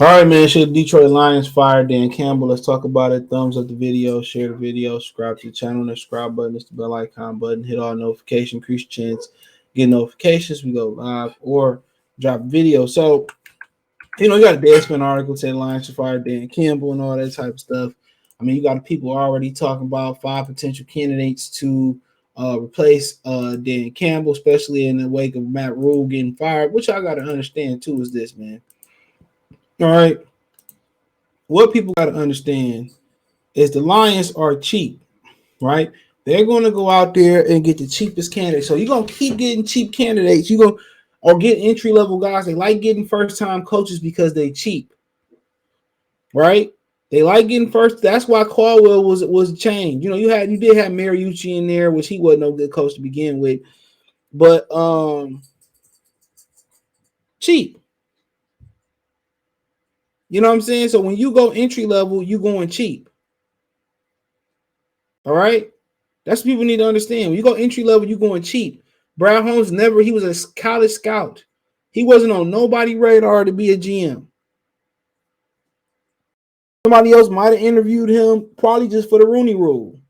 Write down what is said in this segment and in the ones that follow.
All right, man. Should Detroit Lions fire Dan Campbell? Let's talk about it. Thumbs up the video, share the video, subscribe to the channel. The subscribe button is the bell icon button. Hit all notifications, increase your chance, get notifications. We go live or drop video. So, you got a Deadspin article saying Lions should fire Dan Campbell and all that type of stuff. I mean, you got people already talking about 5 potential candidates to replace Dan Campbell, especially in the wake of Matt Rule getting fired, which I got to understand too is this, man. All right. What people got to understand is the Lions are cheap, right? They're going to go out there and get the cheapest candidate. So you're going to keep getting cheap candidates. You're going to or get entry level guys. They like getting first time coaches because they cheap, right? They like getting first. That's why Caldwell was changed. You did have Mariucci in there, which he wasn't no good coach to begin with, but cheap. You know what I'm saying? So when you go entry level, you going cheap. All right. That's what people need to understand. When you go entry level, you going cheap. Brad Holmes he was a college scout. He wasn't on nobody's radar to be a GM. Somebody else might have interviewed him probably just for the Rooney Rule.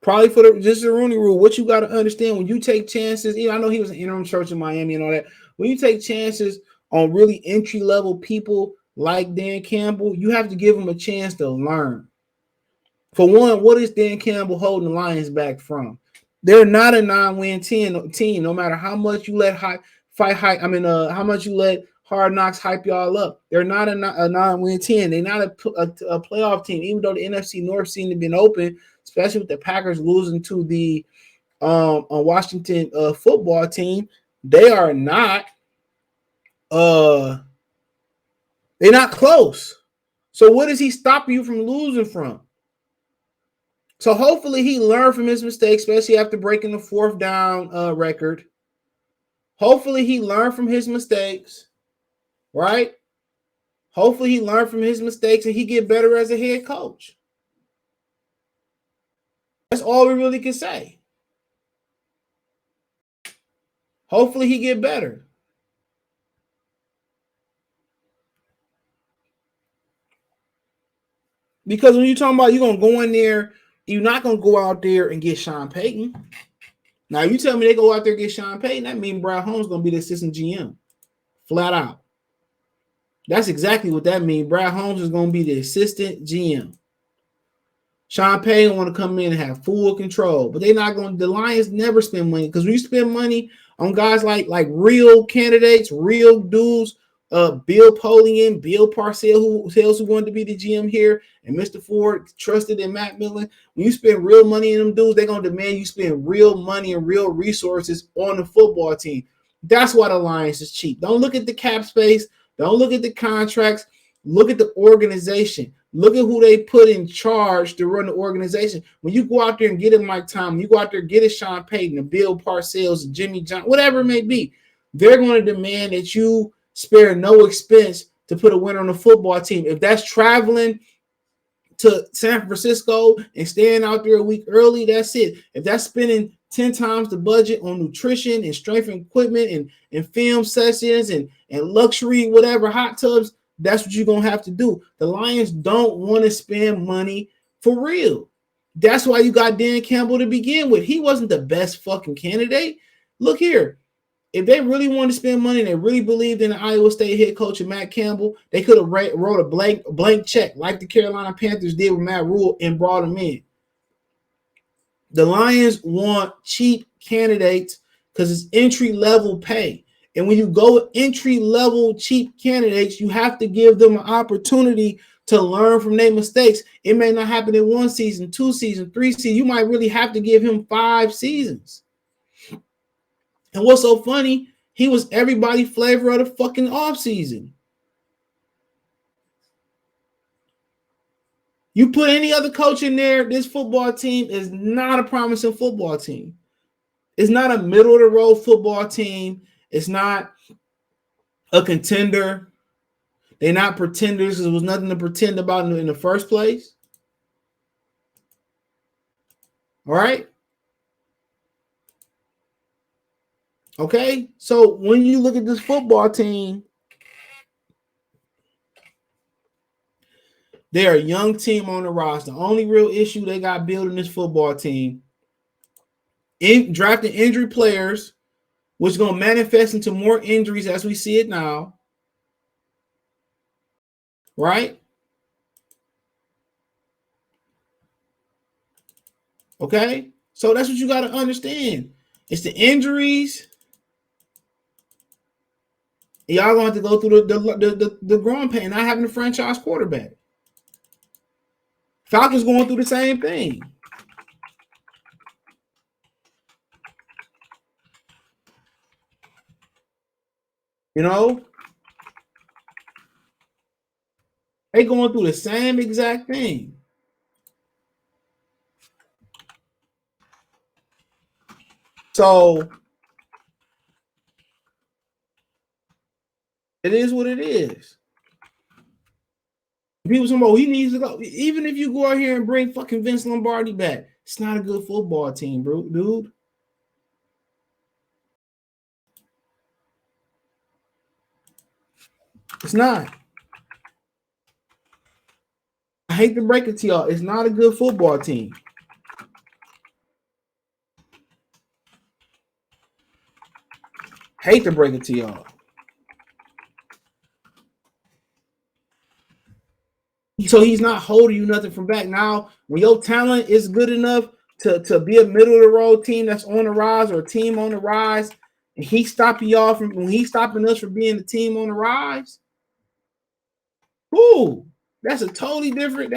Probably for just the Rooney Rule. What you got to understand when you take chances, I know he was an interim coach in Miami and all that. When you take chances on really entry level people like Dan Campbell, you have to give them a chance to learn. For one, what is Dan Campbell holding the Lions back from? They're not a 9-win team, no matter how much you let how much you let Hard Knocks hype y'all up. They're not a 9-win team. They're not a playoff team, even though the NFC North seemed to have been open, especially with the Packers losing to the Washington football team. They are not they're not close. So what is he stopping you from losing from? So hopefully he learned from his mistakes, especially after breaking the 4th down record. Hopefully he learned from his mistakes, right? Hopefully he learned from his mistakes and he get better as a head coach. That's all we really can say. Hopefully he get better. Because when you're talking about you're going to go in there, you're not going to go out there and get Sean Payton. Now, you tell me they go out there and get Sean Payton, that means Brad Holmes is going to be the assistant GM. Flat out. That's exactly what that means. Brad Holmes is going to be the assistant GM. Sean Payton want to come in and have full control, but they're not going. The Lions never spend money because when you spend money on guys like real candidates, real dudes, Bill Polian, Bill Parcells, who wanted to be the GM here, and Mr. Ford trusted in Matt Millen. When you spend real money in them dudes, they're gonna demand you spend real money and real resources on the football team. That's why the Lions is cheap. Don't look at the cap space. Don't look at the contracts. Look at the organization. Look at who they put in charge to run the organization. When you go out there and get a Mike Tomlin, you go out there and get a Sean Payton, a Bill Parcells, a Jimmy John, whatever it may be, they're going to demand that you spare no expense to put a winner on the football team. If that's traveling to San Francisco and staying out there a week early, that's it. If that's spending 10 times the budget on nutrition and strength and equipment and film sessions and luxury, whatever, hot tubs, that's what you're going to have to do. The Lions don't want to spend money for real. That's why you got Dan Campbell to begin with. He wasn't the best fucking candidate. Look here. If they really wanted to spend money and they really believed in the Iowa State head coach and Matt Campbell, they could have wrote a blank check like the Carolina Panthers did with Matt Rule and brought him in. The Lions want cheap candidates because it's entry-level pay. And when you go entry-level cheap candidates, you have to give them an opportunity to learn from their mistakes. It may not happen in 1 season, 2 seasons, 3 seasons. You might really have to give him 5 seasons. And what's so funny, he was everybody's flavor of the fucking offseason. You put any other coach in there, this football team is not a promising football team. It's not a middle-of-the-road football team. It's not a contender. They're not pretenders. There was nothing to pretend about in the first place. All right? Okay, so when you look at this football team, they're a young team on the roster. The only real issue they got building this football team in drafting injury players, which is going to manifest into more injuries as we see it now. Right? Okay, so that's what you got to understand. It's the injuries. Y'all gonna have to go through the growing pain, not having a franchise quarterback. Falcons going through the same thing. You know, they going through the same exact thing. So it is what it is. People say, "Oh, he needs to go." Even if you go out here and bring fucking Vince Lombardi back, it's not a good football team, bro, dude. It's not. I hate to break it to y'all. It's not a good football team. Hate to break it to y'all. So he's not holding you nothing from back. Now, when your talent is good enough to be a middle of the road team that's on the rise or a team on the rise, and he's stopping y'all from when he's stopping us from being the team on the rise, ooh, that's a totally different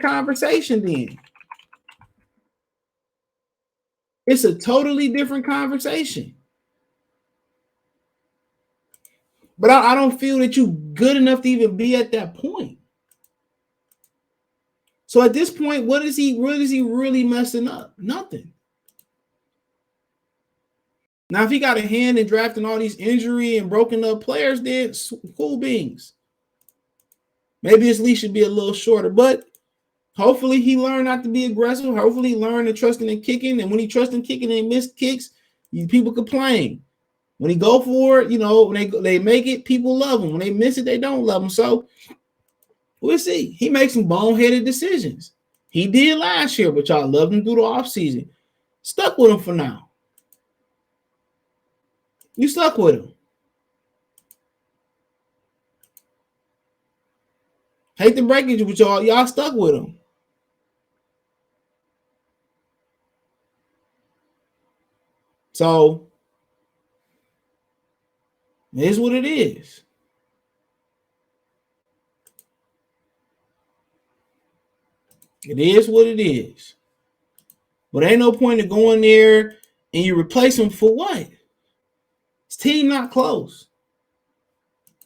conversation then. It's a totally different conversation. But I don't feel that you good enough to even be at that point. So at this point, what is he really messing up? Nothing. Now, if he got a hand in drafting all these injury and broken up players, then cool beans. Maybe his leash should be a little shorter, but hopefully he learned not to be aggressive. Hopefully he learned to trust in kicking. And when he trusts in kicking and missed kicks, people complain. When he go for it, when they make it, people love him. When they miss it, they don't love him. So we'll see. He makes some boneheaded decisions. He did last year, but y'all loved him through the offseason. Stuck with him for now. You stuck with him. Hate to break it, but y'all stuck with him. So it is what it is. It is what it is. But ain't no point in going there and you replace him for what? His team not close.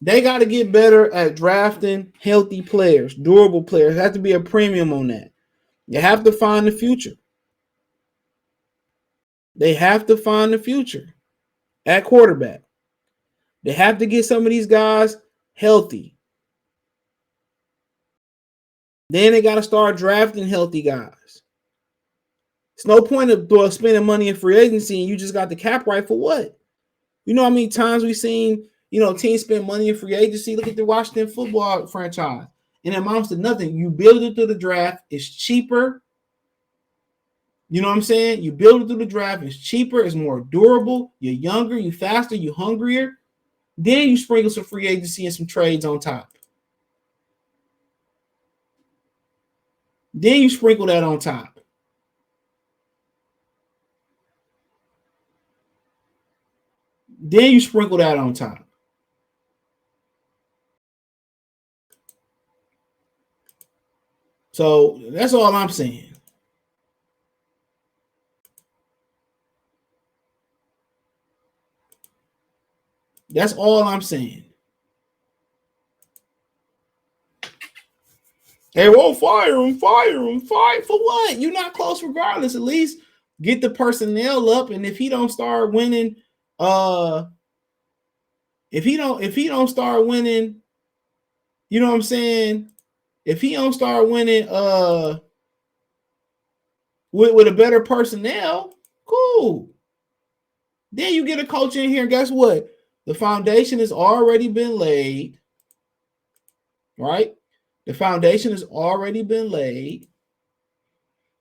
They got to get better at drafting healthy players, durable players. There has to be a premium on that. You have to find the future. They have to find the future at quarterback. They have to get some of these guys healthy. Then they got to start drafting healthy guys. It's no point of spending money in free agency and you just got the cap right for what? You know how many times we've seen, teams spend money in free agency? Look at the Washington football franchise. And it amounts to nothing. You build it through the draft. It's cheaper. You know what I'm saying? You build it through the draft. It's cheaper. It's more durable. You're younger. You're faster. You're hungrier. Then you sprinkle some free agency and some trades on top. Then you sprinkle that on top. Then you sprinkle that on top. So that's all I'm saying. That's all I'm saying. Hey, well, fire him for what? You're not close regardless. At least get the personnel up, and if he don't start winning, if he don't start winning, you know what I'm saying? If he don't start winning, with a better personnel, cool. Then you get a coach in here. Guess what? The foundation has already been laid, right? The foundation has already been laid.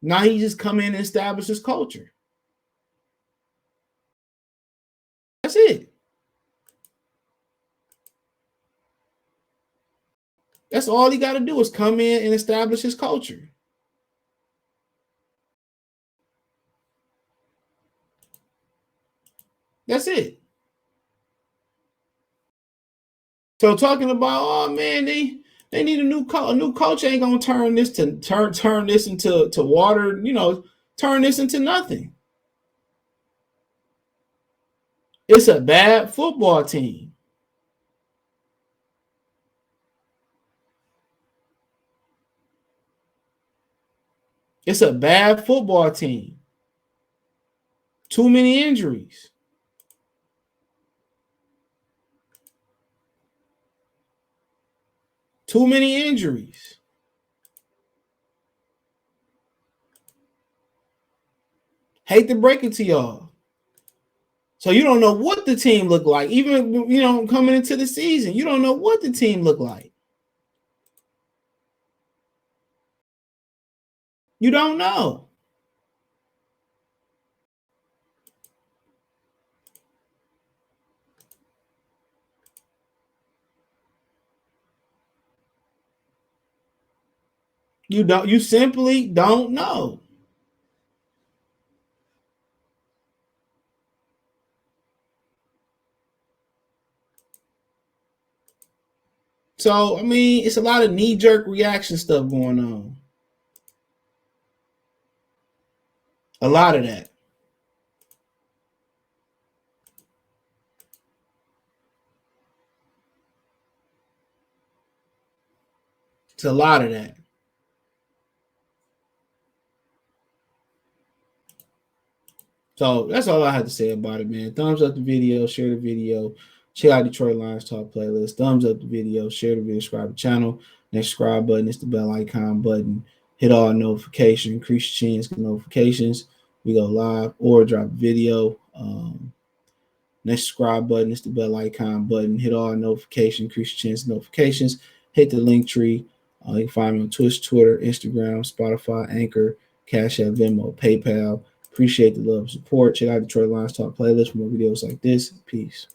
Now he just come in and establish his culture. That's it. That's all he got to do is come in and establish his culture. That's it. So talking about, oh man, they need a new coach. A new coach ain't gonna turn this into water. Turn this into nothing. It's a bad football team. It's a bad football team. Too many injuries. Too many injuries. Hate to break it to y'all. So you don't know what the team look like. Even, coming into the season, you don't know what the team look like. You don't know. You simply don't know. So, it's a lot of knee-jerk reaction stuff going on. A lot of that. It's a lot of that. So that's all I had to say about it, man. Thumbs up the video, share the video, check out Detroit Lions Talk playlist. Thumbs up the video, share the video, subscribe to the channel. Next subscribe button is the bell icon button. Hit all notifications, increase your chance of notifications. We go live or drop a video. Next subscribe button is the bell icon button. Hit all notifications, increase your chance of notifications. Hit the link tree. You can find me on Twitch, Twitter, Instagram, Spotify, Anchor, Cash App, Venmo, PayPal. Appreciate the love and support. Check out Detroit Lions Talk playlist for more videos like this. Peace.